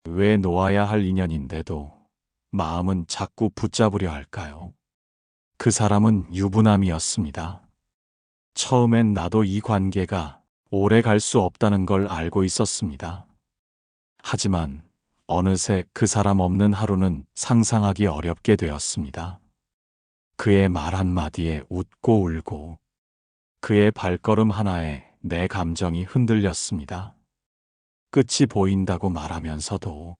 왜 놓아야 할 인연인데도 마음은 자꾸 붙잡으려 할까요? 그 사람은 유부남이었습니다. 처음엔 나도 이 관계가 오래 갈 수 없다는 걸 알고 있었습니다. 하지만 어느새 그 사람 없는 하루는 상상하기 어렵게 되었습니다. 그의 말 한마디에 웃고 울고 그의 발걸음 하나에 내 감정이 흔들렸습니다. 끝이 보인다고 말하면서도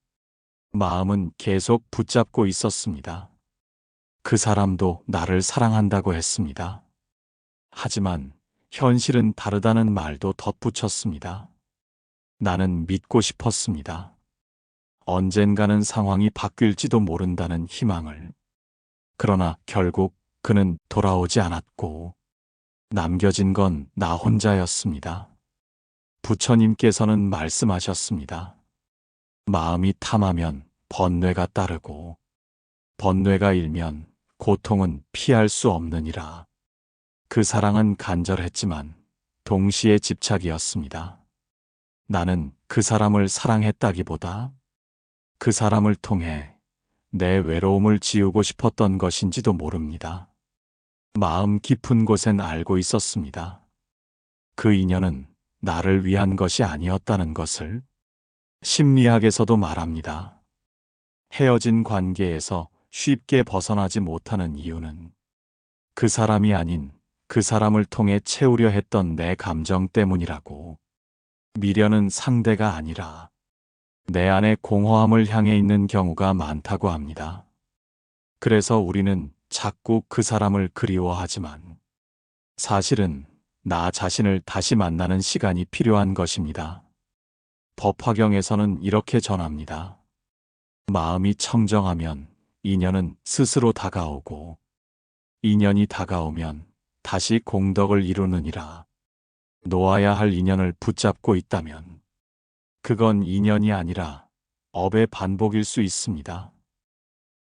마음은 계속 붙잡고 있었습니다. 그 사람도 나를 사랑한다고 했습니다. 하지만 현실은 다르다는 말도 덧붙였습니다. 나는 믿고 싶었습니다. 언젠가는 상황이 바뀔지도 모른다는 희망을. 그러나 결국 그는 돌아오지 않았고 남겨진 건 나 혼자였습니다. 부처님께서는 말씀하셨습니다. 마음이 탐하면 번뇌가 따르고 번뇌가 일면 고통은 피할 수 없느니라. 그 사랑은 간절했지만 동시에 집착이었습니다. 나는 그 사람을 사랑했다기보다 그 사람을 통해 내 외로움을 지우고 싶었던 것인지도 모릅니다. 마음 깊은 곳엔 알고 있었습니다. 그 인연은 나를 위한 것이 아니었다는 것을. 심리학에서도 말합니다. 헤어진 관계에서 쉽게 벗어나지 못하는 이유는 그 사람이 아닌 그 사람을 통해 채우려 했던 내 감정 때문이라고. 미련은 상대가 아니라 내 안의 공허함을 향해 있는 경우가 많다고 합니다. 그래서 우리는 자꾸 그 사람을 그리워하지만 사실은 나 자신을 다시 만나는 시간이 필요한 것입니다. 법화경에서는 이렇게 전합니다. 마음이 청정하면 인연은 스스로 다가오고 인연이 다가오면 다시 공덕을 이루느니라. 놓아야 할 인연을 붙잡고 있다면 그건 인연이 아니라 업의 반복일 수 있습니다.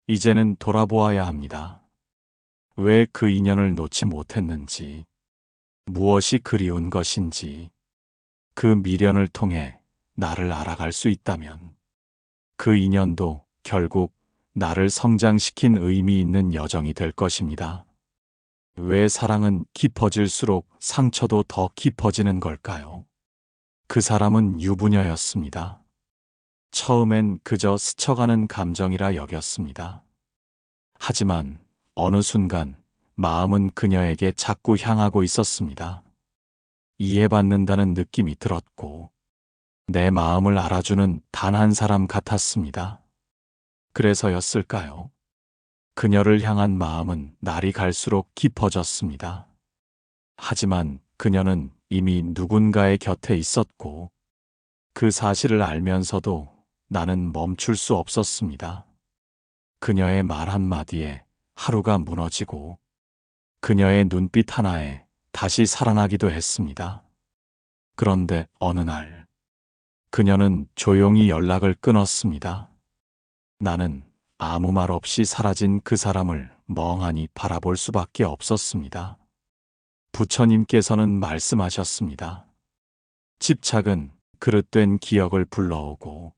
이제는 돌아보아야 합니다. 왜 그 인연을 놓지 못했는지, 무엇이 그리운 것인지, 그 미련을 통해 나를 알아갈 수 있다면 그 인연도 결국 나를 성장시킨 의미 있는 여정이 될 것입니다. 왜 사랑은 깊어질수록 상처도 더 깊어지는 걸까요? 그 사람은 유부녀였습니다. 처음엔 그저 스쳐가는 감정이라 여겼습니다. 하지만 어느 순간 마음은 그녀에게 자꾸 향하고 있었습니다. 이해받는다는 느낌이 들었고 내 마음을 알아주는 단 한 사람 같았습니다. 그래서였을까요? 그녀를 향한 마음은 날이 갈수록 깊어졌습니다. 하지만 그녀는 이미 누군가의 곁에 있었고 그 사실을 알면서도 나는 멈출 수 없었습니다. 그녀의 말 한마디에 하루가 무너지고 그녀의 눈빛 하나에 다시 살아나기도 했습니다. 그런데 어느 날 그녀는 조용히 연락을 끊었습니다. 나는 아무 말 없이 사라진 그 사람을 멍하니 바라볼 수밖에 없었습니다. 부처님께서는 말씀하셨습니다. 집착은 그릇된 기억을 불러오고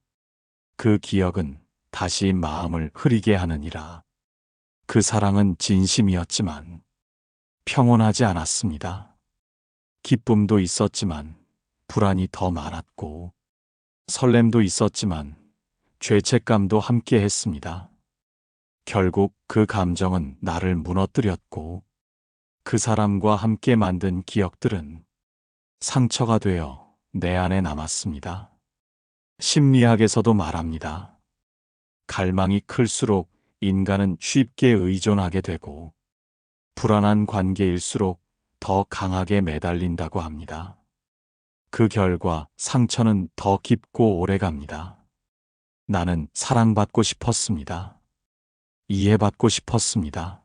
그 기억은 다시 마음을 흐리게 하느니라. 그 사랑은 진심이었지만 평온하지 않았습니다. 기쁨도 있었지만 불안이 더 많았고 설렘도 있었지만 죄책감도 함께 했습니다. 결국 그 감정은 나를 무너뜨렸고 그 사람과 함께 만든 기억들은 상처가 되어 내 안에 남았습니다. 심리학에서도 말합니다. 갈망이 클수록 인간은 쉽게 의존하게 되고 불안한 관계일수록 더 강하게 매달린다고 합니다. 그 결과 상처는 더 깊고 오래갑니다. 나는 사랑받고 싶었습니다. 이해받고 싶었습니다.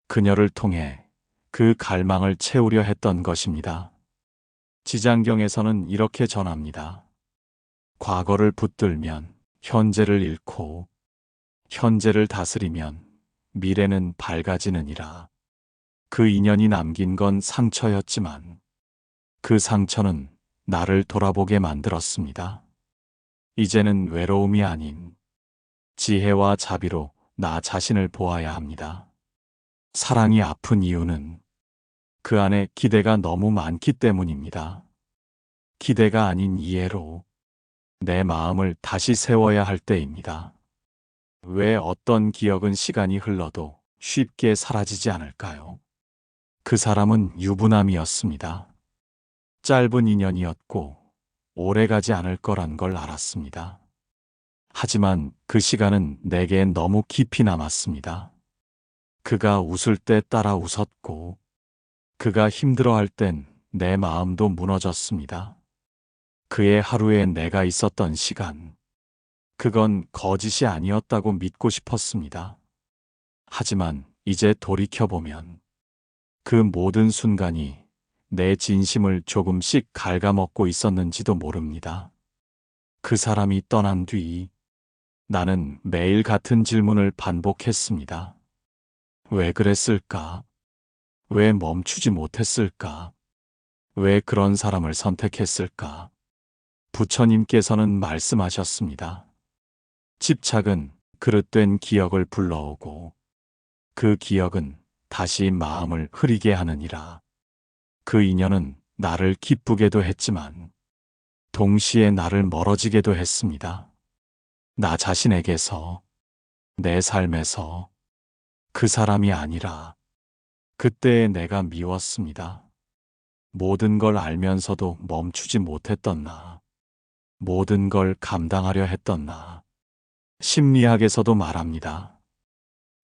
그녀를 통해 그 갈망을 채우려 했던 것입니다. 지장경에서는 이렇게 전합니다. 과거를 붙들면 현재를 잃고 현재를 다스리면 미래는 밝아지느니라. 그 인연이 남긴 건 상처였지만 그 상처는 나를 돌아보게 만들었습니다. 이제는 외로움이 아닌 지혜와 자비로 나 자신을 보아야 합니다. 사랑이 아픈 이유는 그 안에 기대가 너무 많기 때문입니다. 기대가 아닌 이해로 내 마음을 다시 세워야 할 때입니다. 왜 어떤 기억은 시간이 흘러도 쉽게 사라지지 않을까요? 그 사람은 유부남이었습니다. 짧은 인연이었고 오래가지 않을 거란 걸 알았습니다. 하지만 그 시간은 내겐 너무 깊이 남았습니다. 그가 웃을 때 따라 웃었고 그가 힘들어할 땐 내 마음도 무너졌습니다. 그의 하루에 내가 있었던 시간, 그건 거짓이 아니었다고 믿고 싶었습니다. 하지만 이제 돌이켜보면 그 모든 순간이 내 진심을 조금씩 갉아먹고 있었는지도 모릅니다. 그 사람이 떠난 뒤 나는 매일 같은 질문을 반복했습니다. 왜 그랬을까? 왜 멈추지 못했을까? 왜 그런 사람을 선택했을까? 부처님께서는 말씀하셨습니다. 집착은 그릇된 기억을 불러오고 그 기억은 다시 마음을 흐리게 하느니라. 그 인연은 나를 기쁘게도 했지만 동시에 나를 멀어지게도 했습니다. 나 자신에게서, 내 삶에서 그 사람이 아니라 그때의 내가 미웠습니다. 모든 걸 알면서도 멈추지 못했던 나, 모든 걸 감당하려 했던 나. 심리학에서도 말합니다.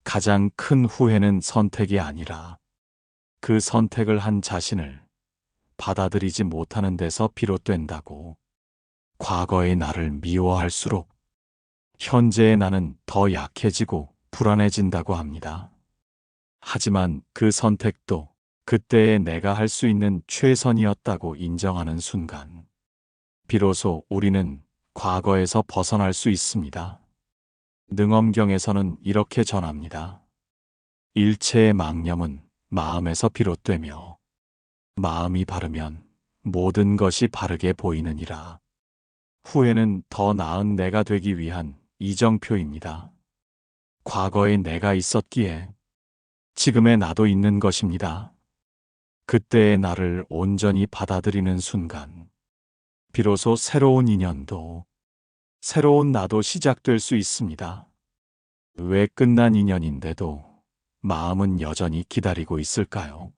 가장 큰 후회는 선택이 아니라 그 선택을 한 자신을 받아들이지 못하는 데서 비롯된다고. 과거의 나를 미워할수록 현재의 나는 더 약해지고 불안해진다고 합니다. 하지만 그 선택도 그때의 내가 할 수 있는 최선이었다고 인정하는 순간, 비로소 우리는 과거에서 벗어날 수 있습니다. 능엄경에서는 이렇게 전합니다. 일체의 망념은 마음에서 비롯되며 마음이 바르면 모든 것이 바르게 보이느니라. 후회는 더 나은 내가 되기 위한 이정표입니다. 과거의 내가 있었기에 지금의 나도 있는 것입니다. 그때의 나를 온전히 받아들이는 순간, 비로소 새로운 인연도, 새로운 나도 시작될 수 있습니다. 왜 끝난 인연인데도 마음은 여전히 기다리고 있을까요?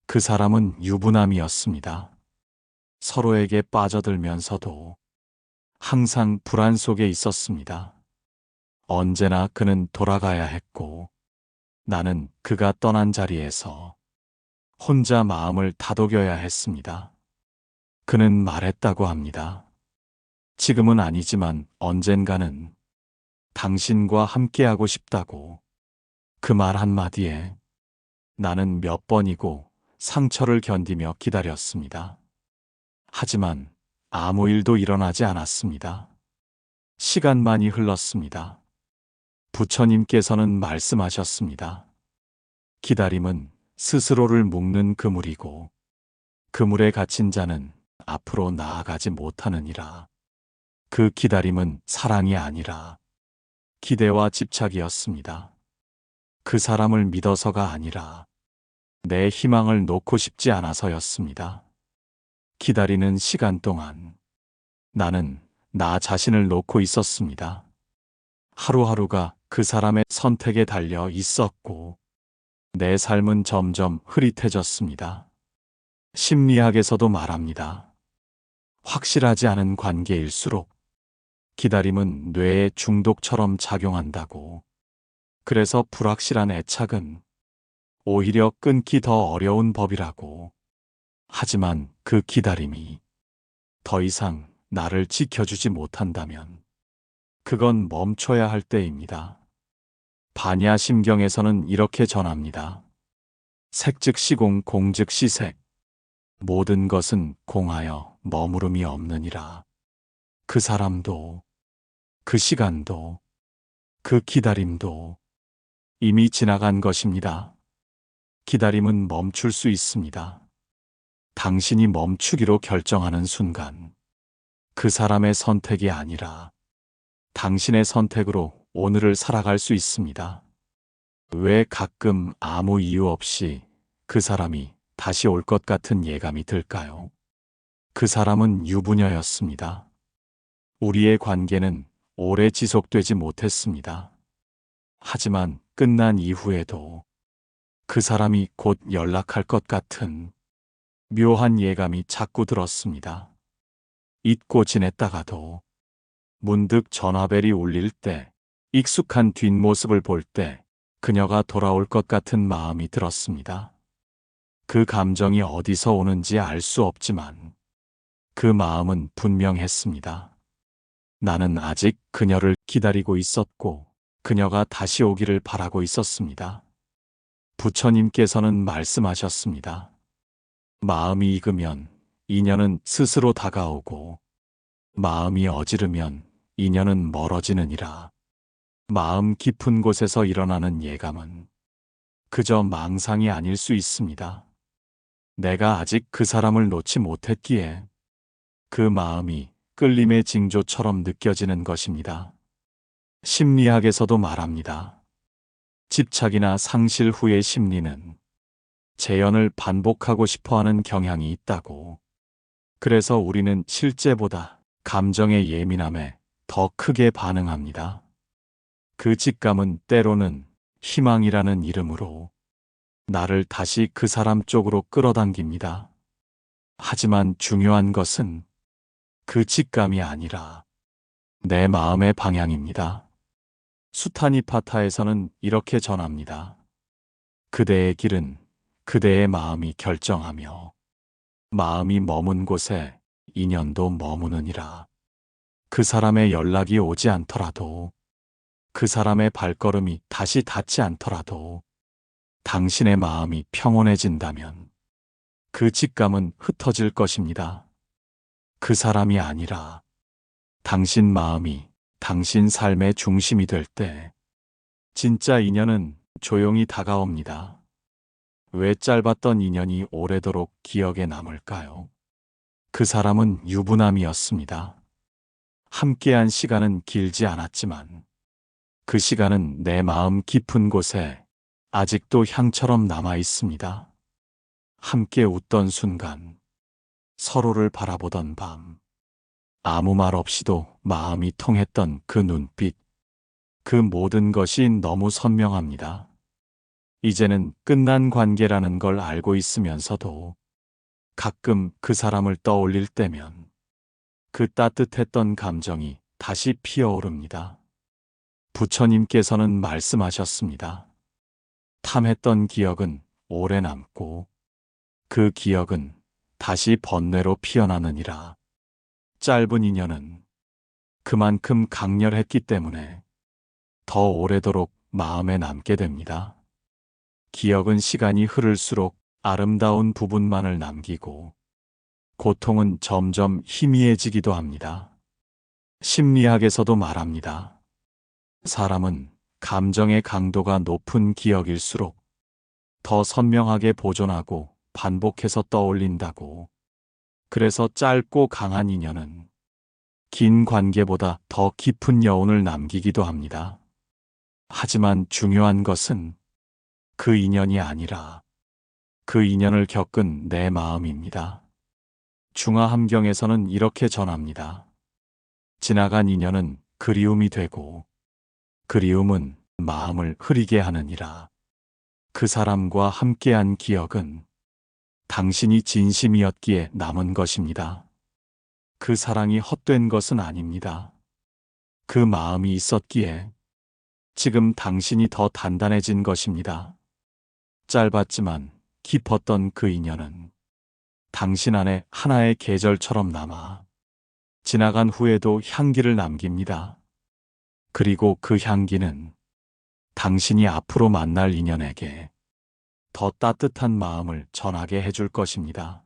그 사람은 유부남이었습니다. 서로에게 빠져들면서도 항상 불안 속에 있었습니다. 언제나 그는 돌아가야 했고, 나는 그가 떠난 자리에서 혼자 마음을 다독여야 했습니다. 그는 말했다고 합니다. 지금은 아니지만 언젠가는 당신과 함께하고 싶다고. 그 말 한마디에 나는 몇 번이고 상처를 견디며 기다렸습니다. 하지만 아무 일도 일어나지 않았습니다. 시간만이 흘렀습니다. 부처님께서는 말씀하셨습니다. 기다림은 스스로를 묶는 그물이고 그물에 갇힌 자는 앞으로 나아가지 못하느니라. 그 기다림은 사랑이 아니라 기대와 집착이었습니다. 그 사람을 믿어서가 아니라 내 희망을 놓고 싶지 않아서였습니다. 기다리는 시간 동안 나는 나 자신을 놓고 있었습니다. 하루하루가 그 사람의 선택에 달려 있었고 내 삶은 점점 흐릿해졌습니다. 심리학에서도 말합니다. 확실하지 않은 관계일수록 기다림은 뇌의 중독처럼 작용한다고. 그래서 불확실한 애착은 오히려 끊기 더 어려운 법이라고. 하지만 그 기다림이 더 이상 나를 지켜주지 못한다면 그건 멈춰야 할 때입니다. 반야심경에서는 이렇게 전합니다. 색즉 시공 공즉 시색. 모든 것은 공하여 머무름이 없느니라. 그 사람도, 그 시간도, 그 기다림도 이미 지나간 것입니다. 기다림은 멈출 수 있습니다. 당신이 멈추기로 결정하는 순간, 그 사람의 선택이 아니라 당신의 선택으로 오늘을 살아갈 수 있습니다. 왜 가끔 아무 이유 없이 그 사람이 다시 올 것 같은 예감이 들까요? 그 사람은 유부녀였습니다. 우리의 관계는 오래 지속되지 못했습니다. 하지만 끝난 이후에도 그 사람이 곧 연락할 것 같은 묘한 예감이 자꾸 들었습니다. 잊고 지냈다가도 문득 전화벨이 울릴 때, 익숙한 뒷모습을 볼 때 그녀가 돌아올 것 같은 마음이 들었습니다. 그 감정이 어디서 오는지 알 수 없지만 그 마음은 분명했습니다. 나는 아직 그녀를 기다리고 있었고 그녀가 다시 오기를 바라고 있었습니다. 부처님께서는 말씀하셨습니다. 마음이 익으면 인연은 스스로 다가오고 마음이 어지르면 인연은 멀어지느니라. 마음 깊은 곳에서 일어나는 예감은 그저 망상이 아닐 수 있습니다. 내가 아직 그 사람을 놓지 못했기에 그 마음이 끌림의 징조처럼 느껴지는 것입니다. 심리학에서도 말합니다. 집착이나 상실 후의 심리는 재현을 반복하고 싶어하는 경향이 있다고. 그래서 우리는 실제보다 감정의 예민함에 더 크게 반응합니다. 그 직감은 때로는 희망이라는 이름으로 나를 다시 그 사람 쪽으로 끌어당깁니다. 하지만 중요한 것은 그 직감이 아니라 내 마음의 방향입니다. 수타니파타에서는 이렇게 전합니다. 그대의 길은 그대의 마음이 결정하며 마음이 머문 곳에 인연도 머무느니라. 그 사람의 연락이 오지 않더라도, 그 사람의 발걸음이 다시 닿지 않더라도 당신의 마음이 평온해진다면 그 직감은 흩어질 것입니다. 그 사람이 아니라 당신 마음이 당신 삶의 중심이 될 때 진짜 인연은 조용히 다가옵니다. 왜 짧았던 인연이 오래도록 기억에 남을까요? 그 사람은 유부남이었습니다. 함께한 시간은 길지 않았지만 그 시간은 내 마음 깊은 곳에 아직도 향처럼 남아 있습니다. 함께 웃던 순간, 서로를 바라보던 밤, 아무 말 없이도 마음이 통했던 그 눈빛, 그 모든 것이 너무 선명합니다. 이제는 끝난 관계라는 걸 알고 있으면서도 가끔 그 사람을 떠올릴 때면 그 따뜻했던 감정이 다시 피어오릅니다. 부처님께서는 말씀하셨습니다. 탐했던 기억은 오래 남고 그 기억은 다시 번뇌로 피어나느니라. 짧은 인연은 그만큼 강렬했기 때문에 더 오래도록 마음에 남게 됩니다. 기억은 시간이 흐를수록 아름다운 부분만을 남기고 고통은 점점 희미해지기도 합니다. 심리학에서도 말합니다. 사람은 감정의 강도가 높은 기억일수록 더 선명하게 보존하고 반복해서 떠올린다고. 그래서 짧고 강한 인연은 긴 관계보다 더 깊은 여운을 남기기도 합니다. 하지만 중요한 것은 그 인연이 아니라 그 인연을 겪은 내 마음입니다. 중화함경에서는 이렇게 전합니다. 지나간 인연은 그리움이 되고 그리움은 마음을 흐리게 하느니라. 그 사람과 함께한 기억은 당신이 진심이었기에 남은 것입니다. 그 사랑이 헛된 것은 아닙니다. 그 마음이 있었기에 지금 당신이 더 단단해진 것입니다. 짧았지만 깊었던 그 인연은 당신 안에 하나의 계절처럼 남아 지나간 후에도 향기를 남깁니다. 그리고 그 향기는 당신이 앞으로 만날 인연에게 더 따뜻한 마음을 전하게 해줄 것입니다.